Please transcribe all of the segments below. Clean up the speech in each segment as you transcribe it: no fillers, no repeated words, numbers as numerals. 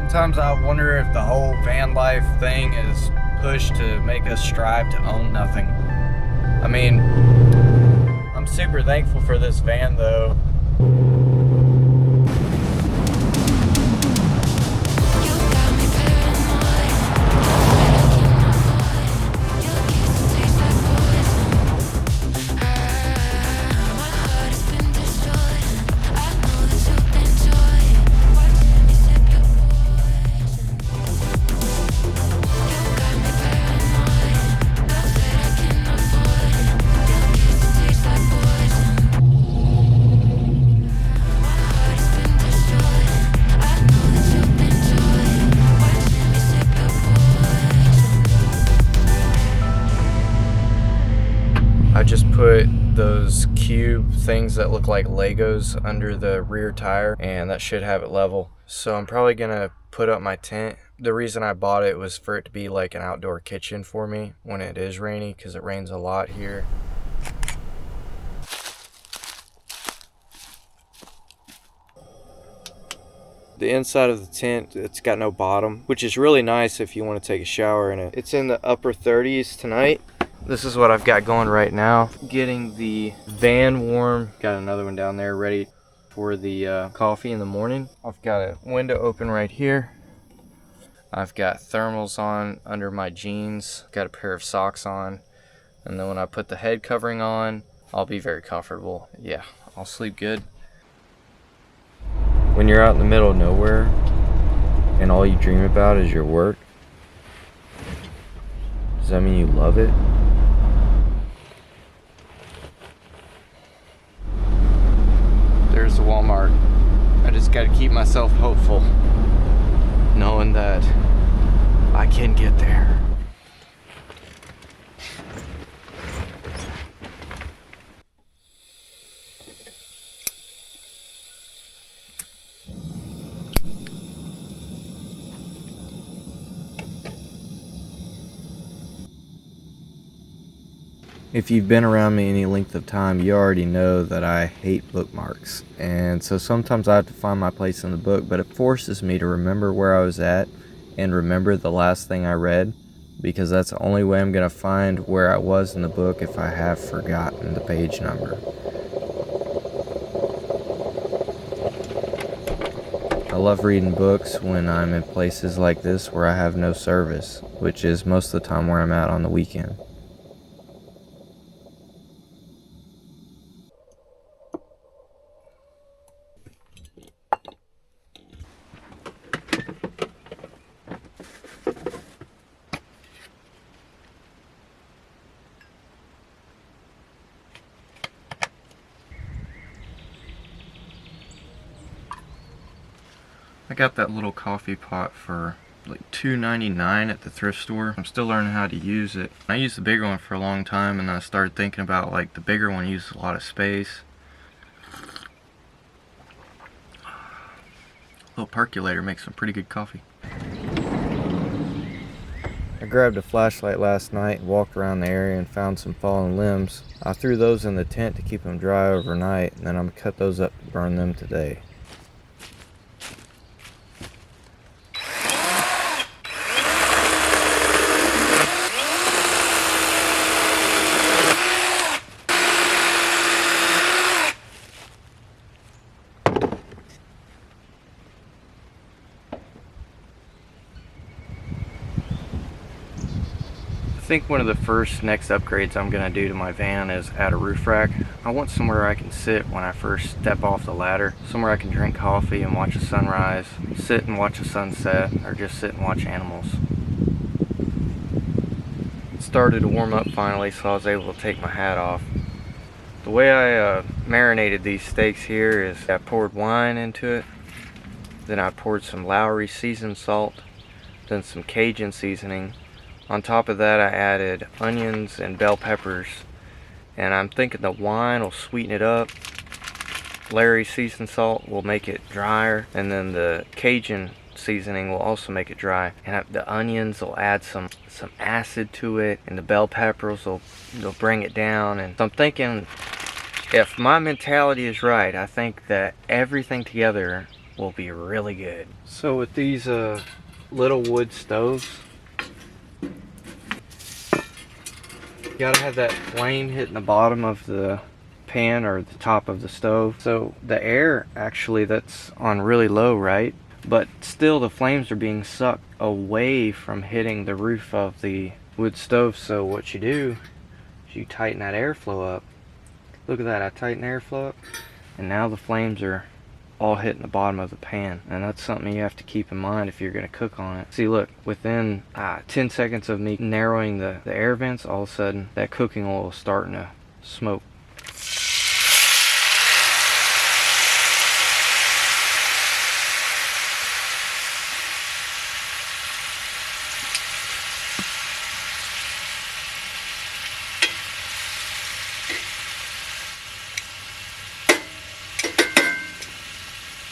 Sometimes I wonder if the whole van life thing is pushed to make us strive to own nothing. I mean, I'm super thankful for this van though. I just put those cube things that look like Legos under the rear tire, and that should have it level. So I'm probably gonna put up my tent. The reason I bought it was for it to be like an outdoor kitchen for me when it is rainy, because it rains a lot here. The inside of the tent, it's got no bottom, which is really nice if you want to take a shower in it. It's in the upper 30s tonight. This is what I've got going right now. Getting the van warm. Got another one down there ready for the coffee in the morning. I've got a window open right here. I've got thermals on under my jeans. Got a pair of socks on. And then when I put the head covering on, I'll be very comfortable. Yeah, I'll sleep good. When you're out in the middle of nowhere and all you dream about is your work, does that mean you love it? There's the Walmart. I just gotta keep myself hopeful, knowing that I can get there. If you've been around me any length of time, you already know that I hate bookmarks. And so sometimes I have to find my place in the book, but it forces me to remember where I was at and remember the last thing I read, because that's the only way I'm going to find where I was in the book if I have forgotten the page number. I love reading books when I'm in places like this where I have no service, which is most of the time where I'm at on the weekend. I got that little coffee pot for like $2.99 at the thrift store. I'm still learning how to use it. I used the bigger one for a long time, and I started thinking about like the bigger one uses a lot of space. A little percolator makes some pretty good coffee. I grabbed a flashlight last night and walked around the area and found some fallen limbs. I threw those in the tent to keep them dry overnight, and then I'm gonna cut those up to burn them today. I think one of the first next upgrades I'm going to do to my van is add a roof rack. I want somewhere I can sit when I first step off the ladder, somewhere I can drink coffee and watch a sunrise, sit and watch a sunset, or just sit and watch animals. It started to warm up finally, so I was able to take my hat off. The way I marinated these steaks here is I poured wine into it, then I poured some Lowry seasoned salt, then some Cajun seasoning. On top of that, I added onions and bell peppers, and I'm thinking the wine will sweeten it up. Lowry seasoned salt will make it drier, and then the Cajun seasoning will also make it dry. And the onions will add some acid to it, and the bell peppers will bring it down. And so I'm thinking, if my mentality is right, I think that everything together will be really good. So with these little wood stoves, you gotta have that flame hitting the bottom of the pan or the top of the stove. So the air actually that's on really low, right? But still the flames are being sucked away from hitting the roof of the wood stove. So what you do is you tighten that airflow up. Look at that, I tighten airflow up, and now the flames are all hitting the bottom of the pan. And that's something you have to keep in mind if you're going to cook on it. See, look, within 10 seconds of me narrowing the air vents, all of a sudden that cooking oil is starting to smoke.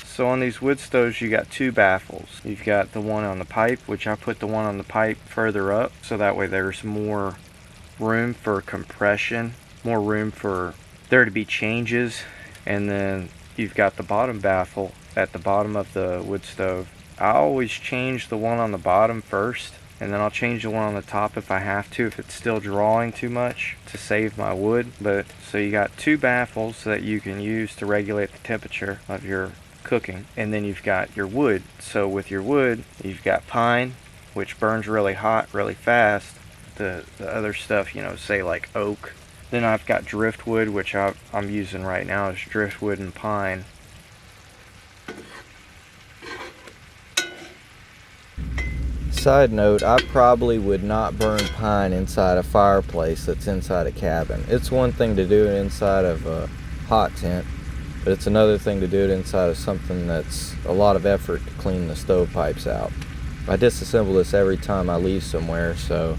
So on these wood stoves, you got two baffles. You've got the one on the pipe, which I put the one on the pipe further up, so that way there's more room for compression, more room for there to be changes. And then you've got the bottom baffle at the bottom of the wood stove. I always change the one on the bottom first, and then I'll change the one on the top if I have to, if it's still drawing too much, to save my wood. But so you got two baffles that you can use to regulate the temperature of your cooking, and then you've got your wood. So with your wood, you've got pine, which burns really hot really fast. The other stuff, you know, say like oak. Then I've got driftwood, which I'm using right now, is driftwood and pine. Side note, I probably would not burn pine inside a fireplace that's inside a cabin. It's one thing to do it inside of a hot tent, but it's another thing to do it inside of something that's a lot of effort to clean the stovepipes out. I disassemble this every time I leave somewhere, so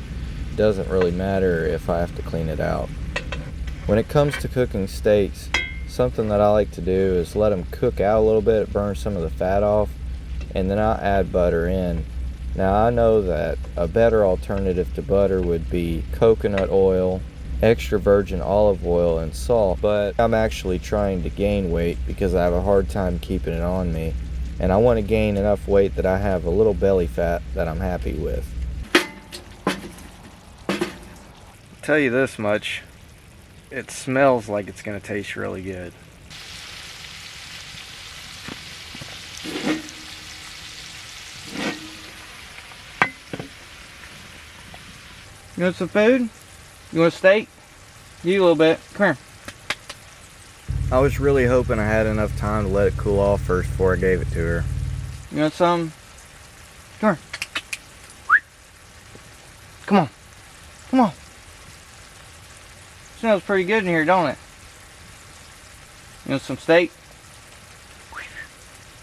it doesn't really matter if I have to clean it out. When it comes to cooking steaks, something that I like to do is let them cook out a little bit, burn some of the fat off, and then I'll add butter in. Now I know that a better alternative to butter would be coconut oil, extra virgin olive oil, and salt, but I'm actually trying to gain weight because I have a hard time keeping it on me, and I want to gain enough weight that I have a little belly fat that I'm happy with. I'll tell you this much, it smells like it's going to taste really good. You want some food? You want a steak? You a little bit. Come here. I was really hoping I had enough time to let it cool off first before I gave it to her. You want some? Come here. Come on. Come on. Smells pretty good in here, don't it? You want some steak?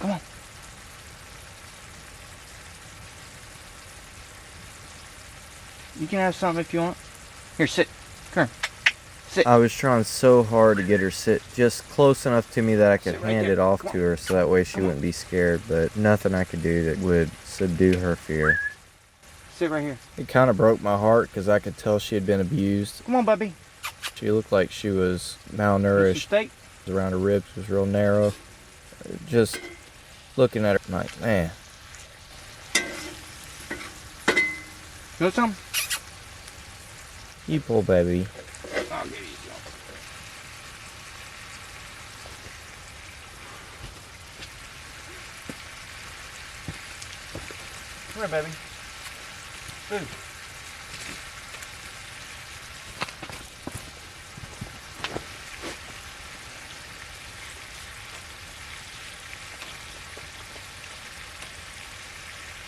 Come on. You can have something if you want. Here, sit. Come here. Sit. I was trying so hard to get her sit just close enough to me that I could hand it off to her so that way she wouldn't be scared, but nothing I could do that would subdue her fear. Sit right here. It kind of broke my heart because I could tell she had been abused. Come on, Bubby. She looked like she was malnourished. Steak. Around her ribs was real narrow. Just looking at her, I'm like, man. You want some? You pull, baby. I'll give you some. Come here, baby. Food.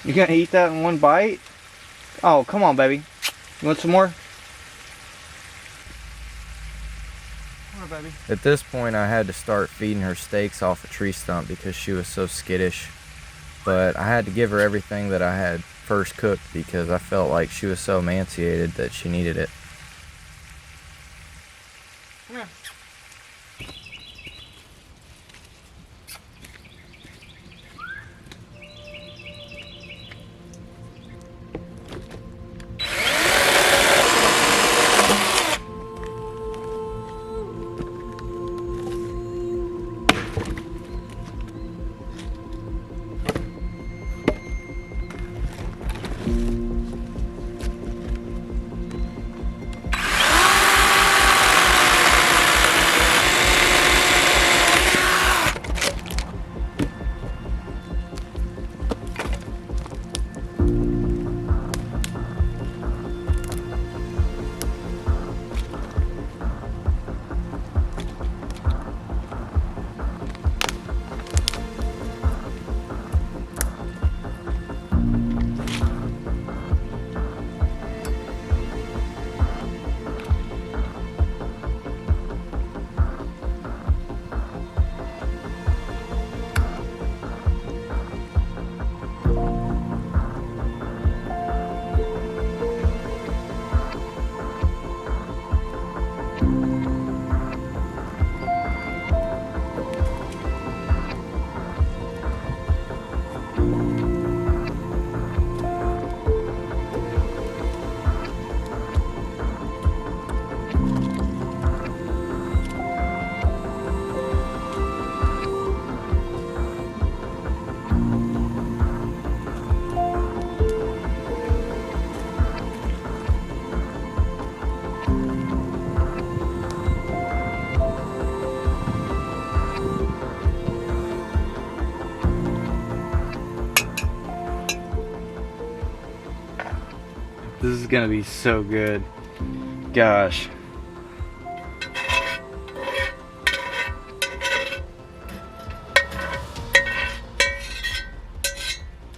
You gonna eat that in one bite? Oh, come on, baby. You want some more? Come on, baby. At this point, I had to start feeding her steaks off a tree stump because she was so skittish. But I had to give her everything that I had first cooked because I felt like she was so emaciated that she needed it. Come here. This is gonna be so good. Gosh.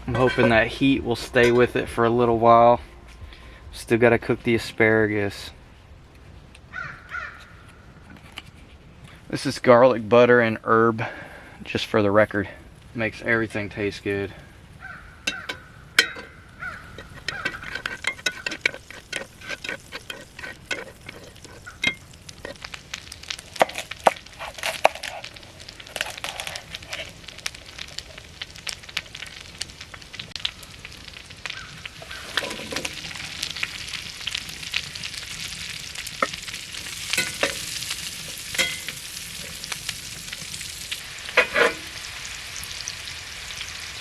I'm hoping that heat will stay with it for a little while. Still gotta cook the asparagus. This is garlic, butter, and herb, just for the record. Makes everything taste good.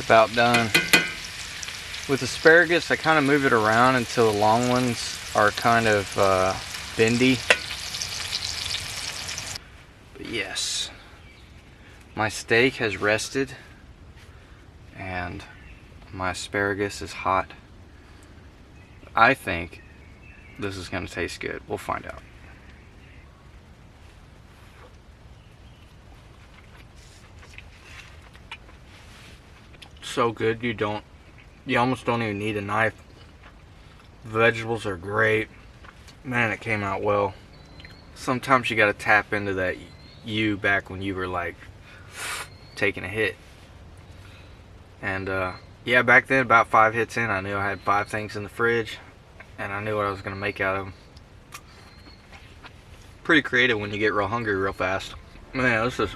About done. With asparagus, I kind of move it around until the long ones are kind of bendy. But yes, my steak has rested and my asparagus is hot. I think this is going to taste good. We'll find out. So good, you almost don't even need a knife. Vegetables are great. Man, it came out well. Sometimes you gotta tap into that you back when you were like taking a hit. And yeah, back then, about 5 hits in, I knew I had 5 things in the fridge and I knew what I was gonna make out of them. Pretty creative when you get real hungry real fast. Man, this is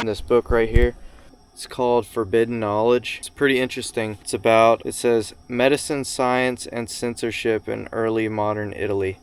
this book right here. It's called Forbidden Knowledge. It's pretty interesting. It says medicine, science, and censorship in early modern Italy.